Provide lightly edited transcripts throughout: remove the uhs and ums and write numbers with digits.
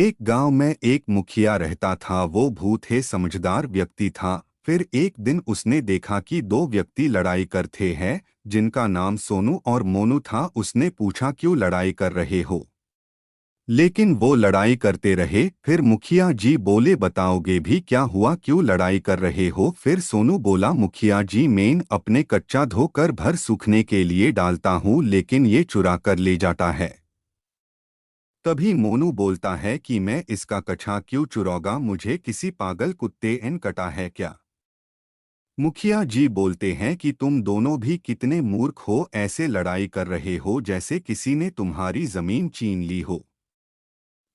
एक गांव में एक मुखिया रहता था। वो भूत है समझदार व्यक्ति था। फिर एक दिन उसने देखा कि दो व्यक्ति लड़ाई करते हैं, जिनका नाम सोनू और मोनू था। उसने पूछा, क्यों लड़ाई कर रहे हो? लेकिन वो लड़ाई करते रहे। फिर मुखिया जी बोले, बताओगे भी क्या हुआ, क्यों लड़ाई कर रहे हो? फिर सोनू बोला, मुखिया जी, मैं अपने कच्चा धोकर भर सूखने के लिए डालता हूँ, लेकिन ये चुरा कर ले जाता है। तभी मोनू बोलता है कि मैं इसका कछा क्यों चुराऊंगा, मुझे किसी पागल कुत्ते ने कटा है क्या? मुखिया जी बोलते हैं कि तुम दोनों भी कितने मूर्ख हो, ऐसे लड़ाई कर रहे हो जैसे किसी ने तुम्हारी जमीन छीन ली हो।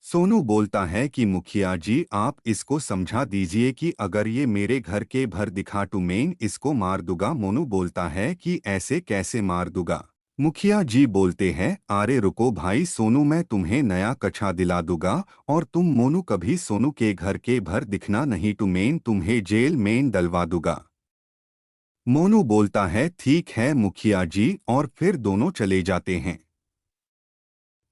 सोनू बोलता है कि मुखिया जी, आप इसको समझा दीजिए कि अगर ये मेरे घर के भर दिखा तो मैं इसको मार दूंगा। मोनू बोलता है कि ऐसे कैसे मार दूंगा? मुखिया जी बोलते हैं, अरे रुको भाई सोनू, मैं तुम्हें नया कछा दिला दूंगा और तुम मोनू कभी सोनू के घर के भर दिखना नहीं तो मैं तुम्हें जेल में डलवा दूंगा। मोनू बोलता है, ठीक है मुखिया जी, और फिर दोनों चले जाते हैं।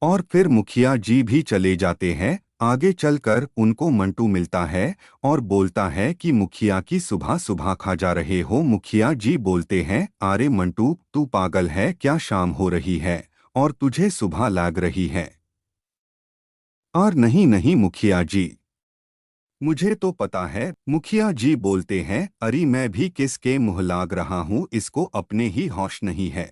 और फिर मुखिया जी भी चले जाते हैं। आगे चलकर उनको मंटू मिलता है और बोलता है कि मुखिया की सुबह सुबह खा जा रहे हो। मुखिया जी बोलते हैं, अरे मंटू, तू पागल है क्या? शाम हो रही है और तुझे सुबह लग रही है। और नहीं नहीं मुखिया जी, मुझे तो पता है। मुखिया जी बोलते हैं, अरे मैं भी किसके मुँह लाग रहा हूँ, इसको अपने ही होश नहीं है।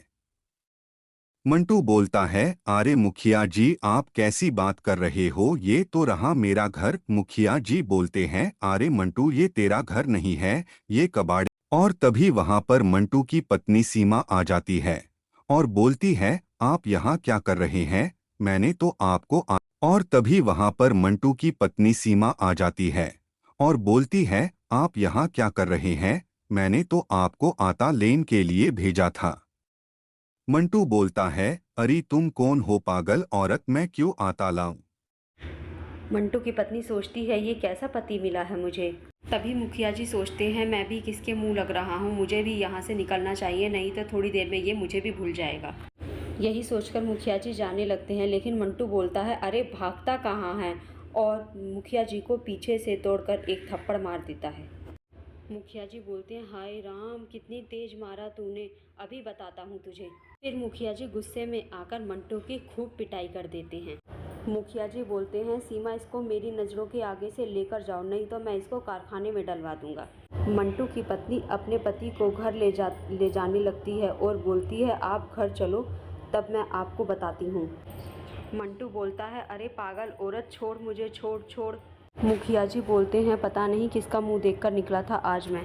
मंटू बोलता है, अरे मुखिया जी, आप कैसी बात कर रहे हो, ये तो रहा मेरा घर। मुखिया जी बोलते हैं, अरे मंटू, ये तेरा घर नहीं है, ये कबाड़। और तभी वहां पर मंटू की पत्नी सीमा आ जाती है और बोलती है, आप यहाँ क्या कर रहे हैं? मैंने तो आपको और तभी वहां पर मंटू की पत्नी सीमा आ जाती है और बोलती है, आप यहाँ क्या कर रहे हैं? मैंने तो आपको आता लेन के लिए भेजा था। मंटू बोलता है, अरे तुम कौन हो पागल औरत, मैं क्यों आता लाऊं? मंटू की पत्नी सोचती है ये कैसा पति मिला है मुझे। तभी मुखिया जी सोचते हैं मैं भी किसके मुंह लग रहा हूँ, मुझे भी यहाँ से निकलना चाहिए, नहीं तो थोड़ी देर में ये मुझे भी भूल जाएगा। यही सोचकर मुखिया जी जाने लगते हैं, लेकिन मंटू बोलता है अरे भागता कहाँ है, और मुखिया जी को पीछे से तोड़कर एक थप्पड़ मार देता है। मुखिया जी बोलते हैं हाय राम, कितनी तेज मारा तूने, अभी बताता हूँ तुझे। फिर मुखिया जी गुस्से में आकर मंटू की खूब पिटाई कर देते हैं। मुखिया जी बोलते हैं सीमा, इसको मेरी नज़रों के आगे से लेकर जाओ, नहीं तो मैं इसको कारखाने में डलवा दूंगा। मंटू की पत्नी अपने पति को घर ले जाने लगती है और बोलती है आप घर चलो, तब मैं आपको बताती हूँ। मंटू बोलता है अरे पागल औरत, छोड़ मुझे, छोड़ छोड़। मुखिया जी बोलते हैं पता नहीं किसका मुंह देखकर निकला था आज मैं,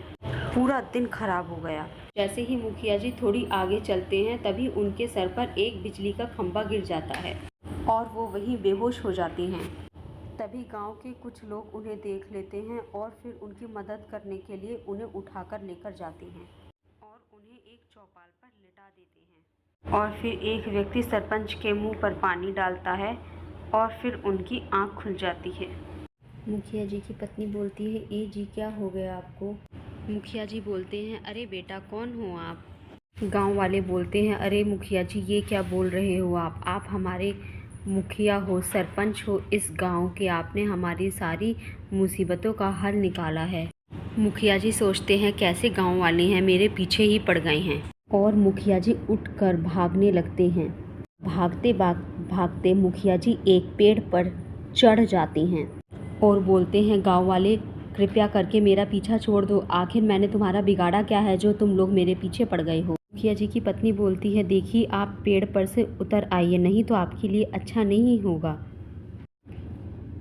पूरा दिन खराब हो गया। जैसे ही मुखिया जी थोड़ी आगे चलते हैं तभी उनके सर पर एक बिजली का खंभा गिर जाता है और वो वहीं बेहोश हो जाती हैं। तभी गांव के कुछ लोग उन्हें देख लेते हैं और फिर उनकी मदद करने के लिए उन्हें उठाकर लेकर जाते हैं और उन्हें एक चौपाल पर लिटा देते हैं। और फिर एक व्यक्ति सरपंच के मुंह पर पानी डालता है और फिर उनकी आंख खुल जाती है। मुखिया जी की पत्नी बोलती है ए जी, क्या हो गया आपको? मुखिया जी बोलते हैं अरे बेटा, कौन हो आप? गांव वाले बोलते हैं अरे मुखिया जी, ये क्या बोल रहे हो आप हमारे मुखिया हो, सरपंच हो इस गांव के, आपने हमारी सारी मुसीबतों का हल निकाला है। मुखिया जी सोचते हैं कैसे गांव वाले हैं, मेरे पीछे ही पड़ गए हैं, और मुखिया जी उठकर भागने लगते हैं। भागते भागते मुखिया जी एक पेड़ पर चढ़ जाते हैं और बोलते हैं गांव वाले, कृपया करके मेरा पीछा छोड़ दो, आखिर मैंने तुम्हारा बिगाड़ा क्या है जो तुम लोग मेरे पीछे पड़ गए हो? मुखिया जी की पत्नी बोलती है देखिए, आप पेड़ पर से उतर आइए, नहीं तो आपके लिए अच्छा नहीं होगा।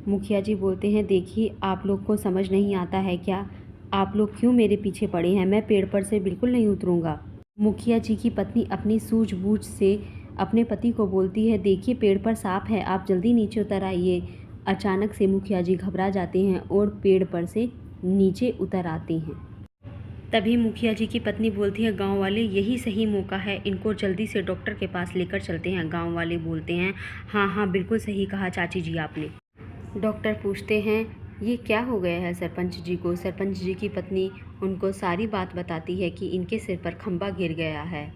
मुखिया जी बोलते हैं देखिए, आप लोग को समझ नहीं आता है क्या? आप लोग क्यों मेरे पीछे पड़े हैं? मैं पेड़ पर से बिल्कुल नहीं उतरूंगा। मुखिया जी की पत्नी अपनी सूझबूझ से अपने पति को बोलती है देखिए, पेड़ पर सांप है, आप जल्दी नीचे उतर आइए। अचानक से मुखिया जी घबरा जाते हैं और पेड़ पर से नीचे उतर आते हैं। तभी मुखिया जी की पत्नी बोलती है गांव वाले, यही सही मौका है, इनको जल्दी से डॉक्टर के पास लेकर चलते हैं। गांव वाले बोलते हैं हाँ हाँ, बिल्कुल सही कहा चाची जी आपने। डॉक्टर पूछते हैं ये क्या हो गया है सरपंच जी को? सरपंच जी की पत्नी उनको सारी बात बताती है कि इनके सिर पर खंभा गिर गया है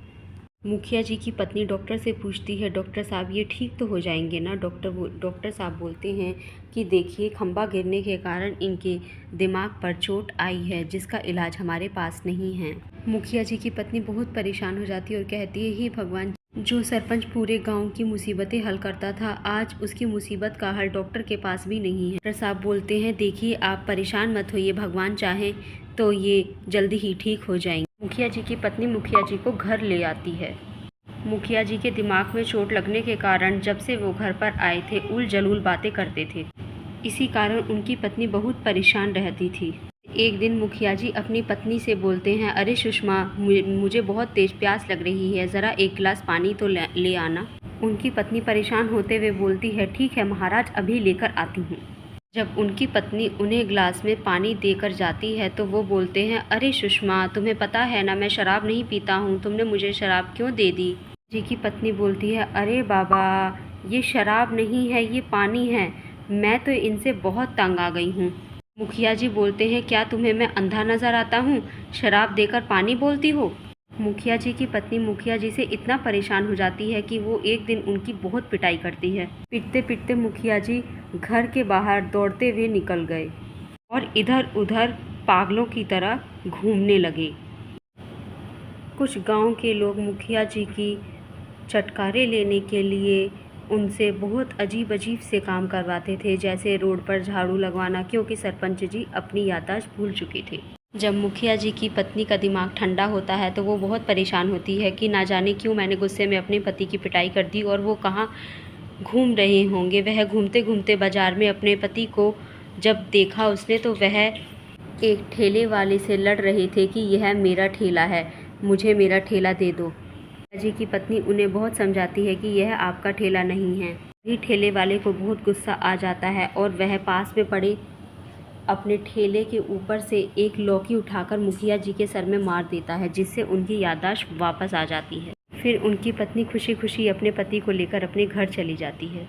मुखिया जी की पत्नी डॉक्टर से पूछती है, डॉक्टर साहब ये ठीक तो हो जाएंगे ना? डॉक्टर साहब बोलते हैं कि देखिए, खंभा गिरने के कारण इनके दिमाग पर चोट आई है जिसका इलाज हमारे पास नहीं है। मुखिया जी की पत्नी बहुत परेशान हो जाती है और कहती है, हे भगवान, जो सरपंच पूरे गांव की मुसीबतें हल करता था, आज उसकी मुसीबत का हल डॉक्टर के पास भी नहीं है। डॉक्टर साहब बोलते हैं, देखिए आप परेशान मत होइए, भगवान चाहें तो ये जल्दी ही ठीक हो जाएंगे। मुखिया जी की पत्नी मुखिया जी को घर ले आती है। मुखिया जी के दिमाग में चोट लगने के कारण जब से वो घर पर आए थे उल जलूल बातें करते थे। इसी कारण उनकी पत्नी बहुत परेशान रहती थी। एक दिन मुखिया जी अपनी पत्नी से बोलते हैं, अरे सुषमा, मुझे बहुत तेज प्यास लग रही है, ज़रा एक गिलास पानी तो ले आना। उनकी पत्नी परेशान होते हुए बोलती है, ठीक है महाराज, अभी लेकर आती हूँ। जब उनकी पत्नी उन्हें ग्लास में पानी देकर जाती है तो वो बोलते हैं, अरे सुषमा, तुम्हें पता है ना, मैं शराब नहीं पीता हूँ, तुमने मुझे शराब क्यों दे दी? जी की पत्नी बोलती है, अरे बाबा, ये शराब नहीं है, ये पानी है, मैं तो इनसे बहुत तंग आ गई हूँ। मुखिया जी बोलते हैं, क्या तुम्हें मैं अंधा नज़र आता हूँ? शराब देकर पानी बोलती हो? मुखिया जी की पत्नी मुखिया जी से इतना परेशान हो जाती है कि वो एक दिन उनकी बहुत पिटाई करती है। पिटते पिटते मुखिया जी घर के बाहर दौड़ते हुए निकल गए और इधर उधर पागलों की तरह घूमने लगे। कुछ गांव के लोग मुखिया जी की चटकारे लेने के लिए उनसे बहुत अजीब अजीब से काम करवाते थे, जैसे रोड पर झाड़ू लगवाना, क्योंकि सरपंच जी अपनी याददाश्त भूल चुके थे। जब मुखिया जी की पत्नी का दिमाग ठंडा होता है तो वो बहुत परेशान होती है कि ना जाने क्यों मैंने गुस्से में अपने पति की पिटाई कर दी और वो कहाँ घूम रहे होंगे। वह घूमते घूमते बाज़ार में अपने पति को जब देखा उसने तो वह एक ठेले वाले से लड़ रहे थे कि यह मेरा ठेला है, मुझे मेरा ठेला दे दो। जी की पत्नी उन्हें बहुत समझाती है कि यह आपका ठेला नहीं है। ही ठेले वाले को बहुत गुस्सा आ जाता है और वह पास में पड़े अपने ठेले के ऊपर से एक लौकी उठाकर मुखिया जी के सर में मार देता है, जिससे उनकी याददाश्त वापस आ जाती है। फिर उनकी पत्नी खुशी खुशी अपने पति को लेकर अपने घर चली जाती है।